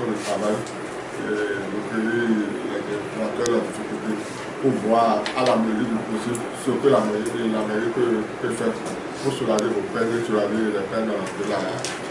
conditions de travail, recueillir les acteurs de la difficulté pour voir à la mesure du possible ce que la mairie peut faire pour soulager vos peines et soulager les peines de la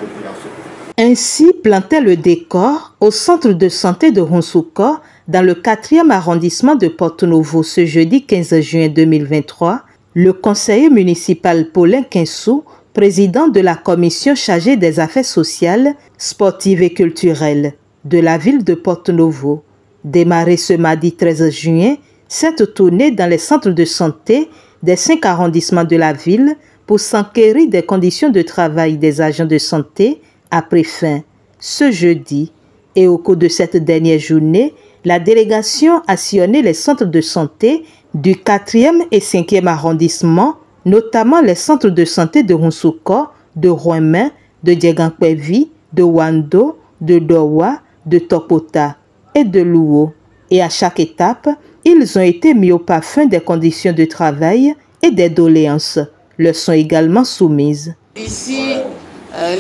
population. Ainsi plantait le décor au centre de santé de Rounsouko dans le 4e arrondissement de Porto-Novo ce jeudi 15 juin 2023, le conseiller municipal Paulin Kinsou, président de la commission chargée des affaires sociales, sportives et culturelles de la ville de Porto-Novo. Démarré ce mardi 13 juin, cette tournée dans les centres de santé des 5 arrondissements de la ville pour s'enquérir des conditions de travail des agents de santé a pris fin ce jeudi. Et au cours de cette dernière journée, la délégation a sillonné les centres de santé du 4e et 5e arrondissement, notamment les centres de santé de Rounsouko, de Rouenmain, de Diegankpevi, de Wando, de Dowa, de Topota et de Luo. Et à chaque étape, ils ont été mis au parfum des conditions de travail et des doléances leur sont également soumises. Ici,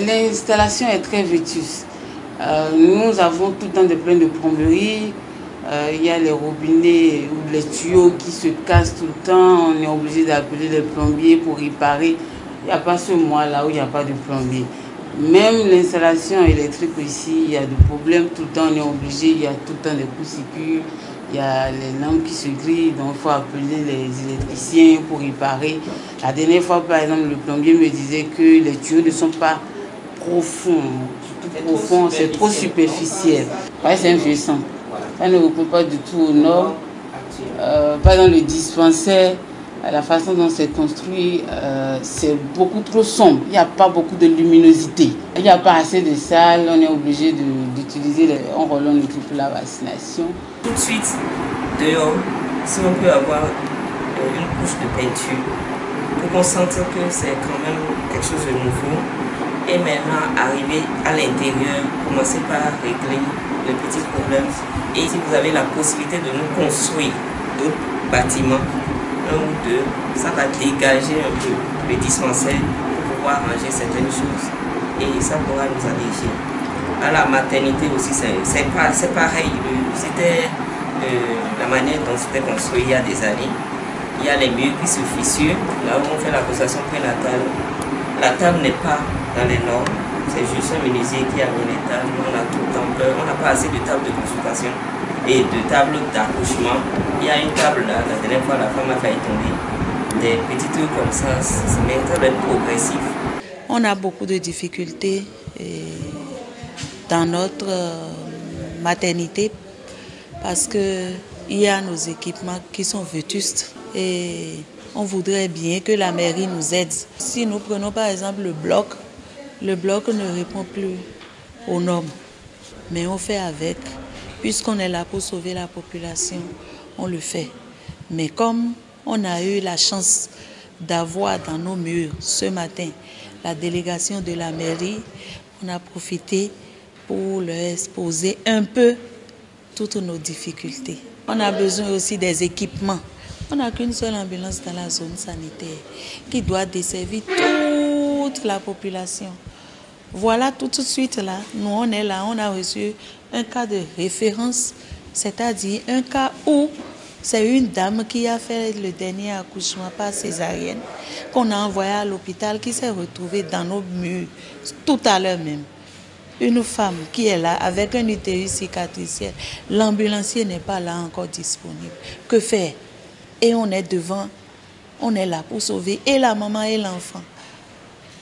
l'installation est très vétuste. Nous avons tout le temps des problèmes de plomberie. Il y a les robinets ou les tuyaux qui se cassent tout le temps. On est obligé d'appeler les plombiers pour réparer. Il n'y a pas ce mois-là où il n'y a pas de plombier. Même l'installation électrique ici, il y a des problèmes tout le temps. On est obligé, il y a tout le temps des coups-circuits. Il y a les lampes qui se grillent, donc il faut appeler les électriciens pour réparer. La dernière fois, par exemple, le plombier me disait que les tuyaux ne sont pas profonds. C'est trop superficiel. Ouais, c'est un vieux centre. Ça ne répond pas du tout aux normes. Par exemple, le dispensaire, la façon dont c'est construit, c'est beaucoup trop sombre. Il n'y a pas beaucoup de luminosité. Il n'y a pas assez de salles. On est obligé d'utiliser les enrôlons pour la vaccination. Tout de suite, dehors, si on peut avoir une couche de peinture pour qu'on sente que c'est quand même quelque chose de nouveau. Et maintenant, arriver à l'intérieur, commencer par régler les petits problèmes. Et si vous avez la possibilité de nous construire d'autres bâtiments, un ou deux, ça va dégager un peu le dispensaire pour pouvoir ranger certaines choses. Et ça pourra nous alléger. À la maternité aussi, c'est pareil. C'était la manière dont c'était construit il y a des années. Il y a les murs qui se fissurent. Là où on fait la consultation prénatale, la table n'est pas dans les normes. C'est juste un menuisier qui a mis les tables. On a tout le temps peur. On n'a pas assez de tables de consultation et de tables d'accouchement. Il y a une table là, la dernière fois la femme a failli tomber. Des petits trucs comme ça, c'est être progressif. On a beaucoup de difficultés dans notre maternité parce qu'il y a nos équipements qui sont vétustes et on voudrait bien que la mairie nous aide. Si nous prenons par exemple le bloc ne répond plus aux normes, mais on fait avec. Puisqu'on est là pour sauver la population, on le fait. Mais comme on a eu la chance d'avoir dans nos murs ce matin la délégation de la mairie, on a profité pour leur exposer un peu toutes nos difficultés. On a besoin aussi des équipements. On n'a qu'une seule ambulance dans la zone sanitaire qui doit desservir toute la population. Voilà, tout de suite là, nous on est là, on a reçu un cas de référence, c'est-à-dire un cas où c'est une dame qui a fait le dernier accouchement par césarienne, qu'on a envoyé à l'hôpital, qui s'est retrouvée dans nos murs tout à l'heure même. Une femme qui est là avec un utérus cicatriciel, l'ambulancier n'est pas là encore disponible. Que faire? Et on est devant, on est là pour sauver et la maman et l'enfant.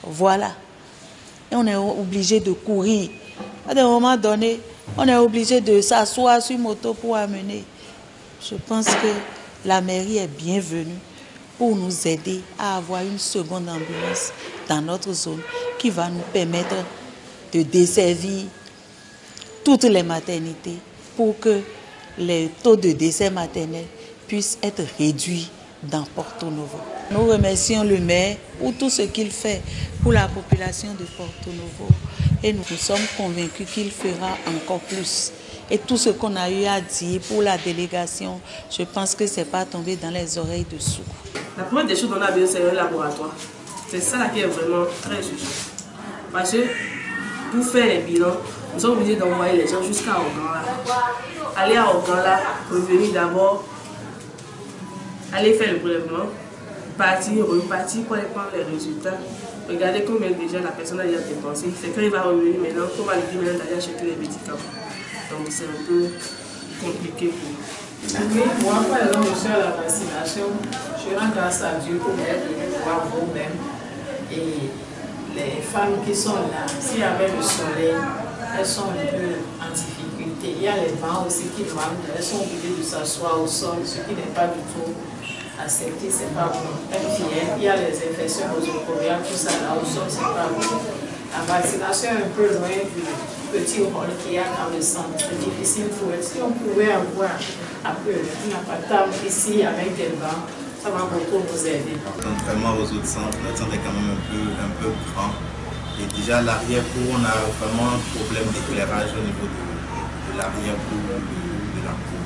Voilà. Et on est obligé de courir. À un moment donné, on est obligé de s'asseoir sur moto pour amener. Je pense que la mairie est bienvenue pour nous aider à avoir une seconde ambulance dans notre zone qui va nous permettre de desservir toutes les maternités pour que les taux de décès maternels puissent être réduits dans Porto-Novo. Nous remercions le maire pour tout ce qu'il fait pour la population de Porto-Novo et nous sommes convaincus qu'il fera encore plus. Et tout ce qu'on a eu à dire pour la délégation, je pense que ce n'est pas tombé dans les oreilles de sourds. La première des choses dont on a besoin, c'est un laboratoire. C'est ça là qui est vraiment très juste. Parce que pour faire les bilans, nous sommes obligés d'envoyer les gens jusqu'à Oganda. Aller à Oganda, revenir d'abord, aller faire le prélèvement, partir, repartir pour aller prendre les résultats. Regardez combien déjà la personne a déjà dépensé. C'est quand il va revenir maintenant qu'on va lui dire maintenant d'aller acheter les médicaments. Donc c'est un peu compliqué pour nous. Oui, moi par exemple je suis à la vaccination, je rends grâce à Dieu pour m'être venu voir vous-même. Et les femmes qui sont là, s'il y avait le soleil, elles sont un peu en difficulté. Il y a les vents aussi qui manquent, elles sont obligées de s'asseoir au sol, ce qui n'est pas du tout accepté, c'est pas bon. Il y a les infections nosocomiales, tout ça là au sol, c'est pas bon. La vaccination est un peu loin du petit rôle qu'il y a dans le centre. C'est difficile pour eux. Si on pouvait avoir un peu un appartement ici avec des bancs, ça va beaucoup nous aider. Contrairement aux autres centres, notre centre est quand même un peu grand. Et déjà l'arrière-cour, on a vraiment un problème d'éclairage au niveau de l'arrière-cour de la cour.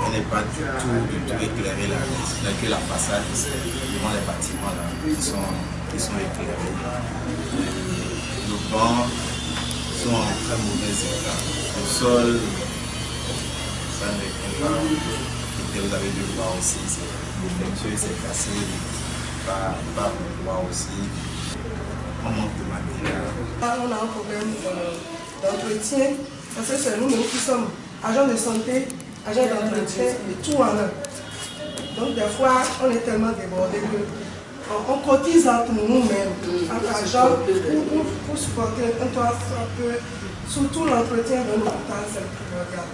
On n'est pas du tout éclairé là. Il n'y a que la façade devant les bâtiments là, qui sont éclairés. Les bancs sont en très mauvais état. Le sol, ça ne répond pas. Et vous avez dû le voir aussi, c'est défectueux, c'est cassé, pas endroit aussi. On manque de matériel. On a un problème d'entretien, parce que c'est nous qui sommes agents de santé, agents d'entretien, et tout en un. Donc des fois, on est tellement débordé qu'on cotise entre nous-mêmes, entre agents, pour supporter un toit un peu, surtout l'entretien de nos hôpitaux, c'est primordial.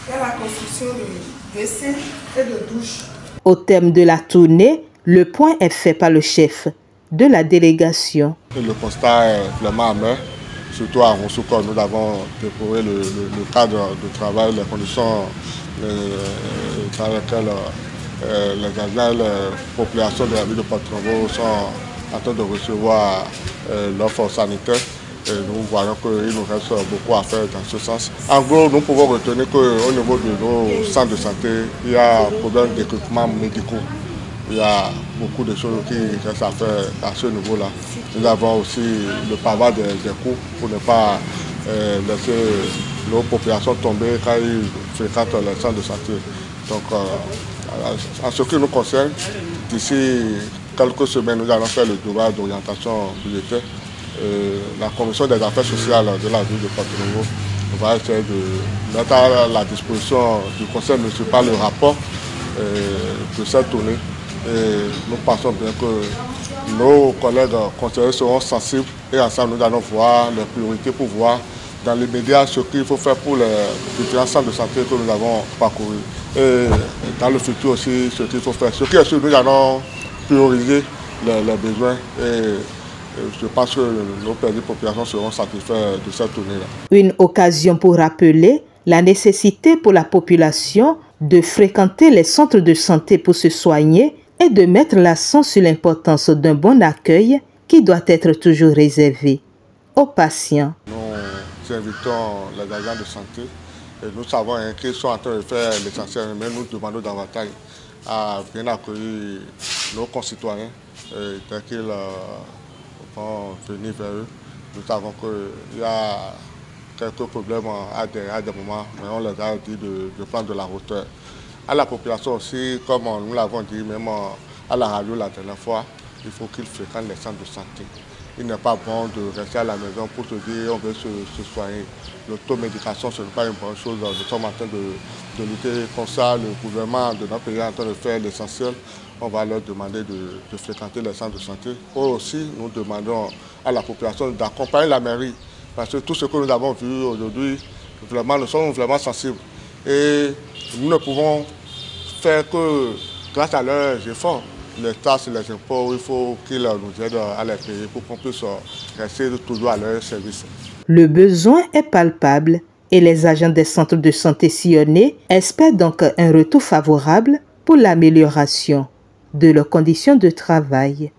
Il y a la construction de WC et de douches. Au terme de la tournée, le point est fait par le chef de la délégation. Le constat est vraiment amer, surtout à Ronsuko. Nous avons déploré le cadre de travail, les conditions dans lesquelles les agents et les populations de la ville de Porto-Novo sont en train de recevoir l'offre sanitaire. Et nous voyons qu'il nous reste beaucoup à faire dans ce sens. En gros, nous pouvons retenir qu'au niveau de nos centres de santé, il y a un problème d'équipements médicaux. Il y a beaucoup de choses qui restent à faire à ce niveau-là. Nous avons aussi le pavage des cours pour ne pas laisser nos populations tomber quand ils fréquentent les centres de santé. Donc, en ce qui nous concerne, d'ici quelques semaines, nous allons faire le devoir d'orientation budgétaire. La commission des affaires sociales de la ville de Porto-Novo va essayer de mettre à la disposition du conseil municipal le rapport de cette tournée. Et nous pensons bien que nos collègues conseillers seront sensibles et ensemble nous allons voir les priorités pour voir dans l'immédiat ce qu'il faut faire pour les différents centres de santé que nous avons parcourus. Et dans le futur aussi ce qu'il faut faire. Ce qui est sûr, nous allons prioriser les besoins et je pense que nos populations seront satisfaits de cette tournée-là. Une occasion pour rappeler la nécessité pour la population de fréquenter les centres de santé pour se soigner et de mettre l'accent sur l'importance d'un bon accueil qui doit être toujours réservé aux patients. Nous invitons les agents de santé et nous savons qu'ils sont en train de faire l'essentiel, mais nous demandons davantage à bien accueillir nos concitoyens dès qu'ils vont venir vers eux. Nous savons qu'il y a quelques problèmes à des moments, mais on les a dit de prendre de la hauteur. À la population aussi, comme nous l'avons dit, même à la radio la dernière fois, il faut qu'ils fréquentent les centres de santé. Il n'est pas bon de rester à la maison pour se dire on veut se soigner. L'automédication, ce n'est pas une bonne chose. Nous sommes en train de lutter contre ça. Le gouvernement de notre pays est en train de faire l'essentiel. On va leur demander de fréquenter les centres de santé. Aussi, nous demandons à la population d'accompagner la mairie. Parce que tout ce que nous avons vu aujourd'hui, vraiment, nous sommes vraiment sensibles. Et nous ne pouvons faire que grâce à leurs efforts. Les taxes et les impôts, il faut qu'ils nous aident à les payer pour qu'on puisse rester toujours à leur service. Le besoin est palpable et les agents des centres de santé sillonnés espèrent donc un retour favorable pour l'amélioration de leurs conditions de travail.